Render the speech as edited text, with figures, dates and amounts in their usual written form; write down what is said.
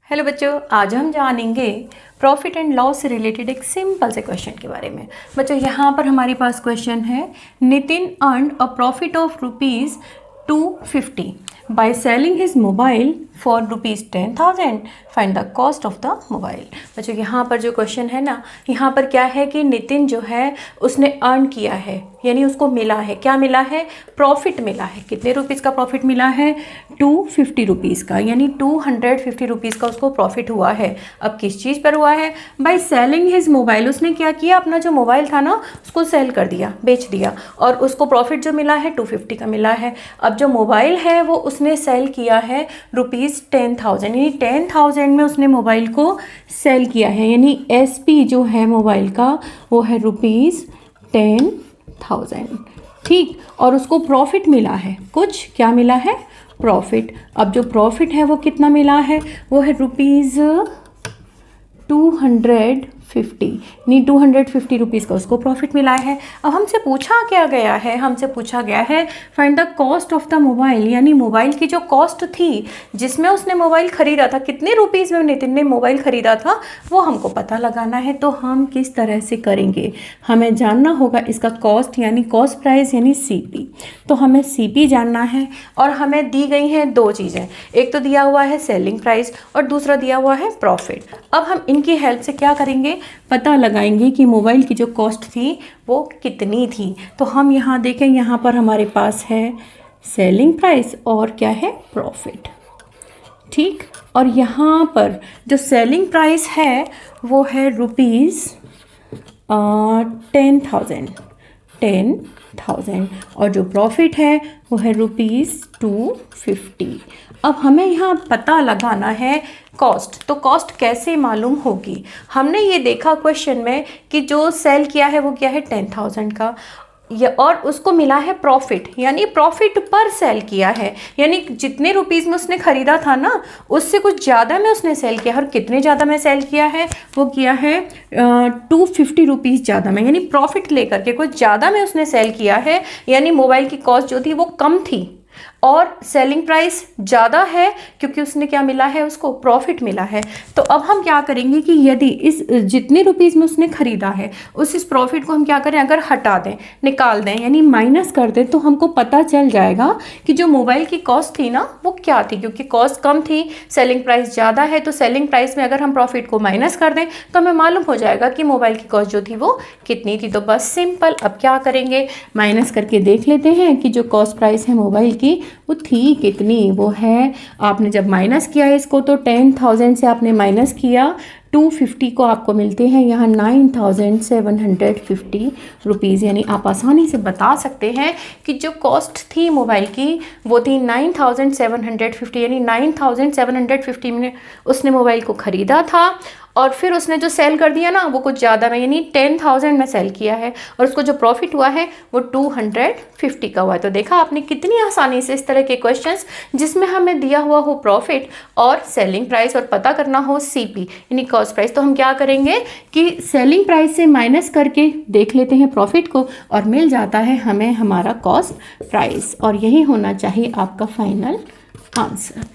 Hello बच्चों, आज हम जानेंगे प्रॉफिट एंड लॉस से रिलेटेड एक सिंपल से क्वेश्चन के बारे में। बच्चों यहाँ पर हमारे पास क्वेश्चन है, Nitin earn a profit of ₹250 by selling his mobile for ₹10,000, find the cost of the mobile. बच्चों यहाँ पर जो क्वेश्चन है ना, यहाँ पर क्या है कि नितिन जो है उसने अर्न किया है, यानी उसको मिला है, क्या मिला है, प्रॉफिट मिला है। कितने रुपीज़ का प्रॉफिट मिला है, ₹250 का, यानी ₹250 का उसको प्रॉफिट हुआ है। अब किस चीज़ पर हुआ है, बाय सेलिंग हिज मोबाइल। उसने क्या किया, अपना जो मोबाइल था ना उसको सेल कर दिया, बेच दिया, और उसको प्रॉफिट जो मिला है 250 का मिला है। अब जो मोबाइल है वो उसने सेल किया है ₹10,000, यानी 10,000 में उसने मोबाइल को सेल किया है, यानी SP जो है मोबाइल का वो है ₹10,000, ठीक। और उसको प्रॉफिट मिला है, कुछ क्या मिला है, प्रॉफिट। अब जो प्रॉफिट है वो कितना मिला है, वो है ₹250, यानी ₹250 का उसको प्रॉफिट मिला है। अब हमसे पूछा क्या गया है, हमसे पूछा गया है find the cost of the mobile, यानी मोबाइल की जो कॉस्ट थी जिसमें उसने मोबाइल खरीदा था, कितने रुपीज़ में नितिन ने मोबाइल खरीदा था, वो हमको पता लगाना है। तो हम किस तरह से करेंगे, हमें जानना होगा इसका कॉस्ट, यानी कॉस्ट प्राइस, यानी CP। तो हमें CP जानना है, और हमें दी गई हैं दो चीज़ें, एक तो दिया हुआ है सेलिंग प्राइस और दूसरा दिया हुआ है प्रॉफिट। अब हम इनकी हेल्प से क्या करेंगे, पता लगाएंगे कि मोबाइल की जो कॉस्ट थी वो कितनी थी। तो हम यहाँ देखें, यहाँ पर हमारे पास है सेलिंग प्राइस और क्या है, प्रॉफिट, ठीक। और यहाँ पर जो सेलिंग प्राइस है वो है ₹10,000, और जो प्रॉफिट है वो है ₹250। अब हमें यहाँ पता लगाना है कॉस्ट। तो कॉस्ट कैसे मालूम होगी, हमने ये देखा क्वेश्चन में कि जो सेल किया है वो क्या है 10,000 का, और उसको मिला है प्रॉफिट, यानी प्रॉफिट पर सेल किया है, यानी जितने रुपीज़ में उसने ख़रीदा था ना उससे कुछ ज़्यादा में उसने सेल किया। और कितने ज़्यादा में सेल किया है, वो किया है ₹250 ज़्यादा में, यानी प्रॉफिट लेकर के कुछ ज़्यादा में उसने सेल किया है, यानी मोबाइल की कॉस्ट जो थी वो कम थी और सेलिंग प्राइस ज़्यादा है, क्योंकि उसने क्या मिला है, उसको प्रॉफिट मिला है। तो अब हम क्या करेंगे कि यदि इस जितने रुपीज़ में उसने ख़रीदा है इस प्रॉफिट को हम क्या करें, अगर हटा दें, निकाल दें, यानी माइनस कर दें, तो हमको पता चल जाएगा कि जो मोबाइल की कॉस्ट थी ना वो क्या थी। क्योंकि कॉस्ट कम थी, सेलिंग प्राइस ज़्यादा है, तो सेलिंग प्राइस में अगर हम प्रॉफिट को माइनस कर दें तो हमें मालूम हो जाएगा कि मोबाइल की कॉस्ट जो थी वो कितनी थी। तो बस सिंपल, अब क्या करेंगे, माइनस करके देख लेते हैं कि जो कॉस्ट प्राइस है मोबाइल की वो थी कितनी। वो है, आपने जब माइनस किया है इसको तो 10,000 से आपने माइनस किया 250 को, आपको मिलते हैं यहाँ ₹9,750, यानी आप आसानी से बता सकते हैं कि जो कॉस्ट थी मोबाइल की वो थी 9,750, यानी 9,750 में उसने मोबाइल को ख़रीदा था, और फिर उसने जो सेल कर दिया ना वो कुछ ज़्यादा में, यानी 10,000 में सेल किया है, और उसको जो प्रॉफिट हुआ है वो 250 का हुआ है। तो देखा आपने कितनी आसानी से इस तरह के क्वेश्चंस जिसमें हमें दिया हुआ हो प्रॉफिट और सेलिंग प्राइस और पता करना हो CP, यानी कॉस्ट प्राइस, तो हम क्या करेंगे कि सेलिंग प्राइस से माइनस करके देख लेते हैं प्रॉफिट को, और मिल जाता है हमें हमारा कॉस्ट प्राइस। और यही होना चाहिए आपका फाइनल आंसर।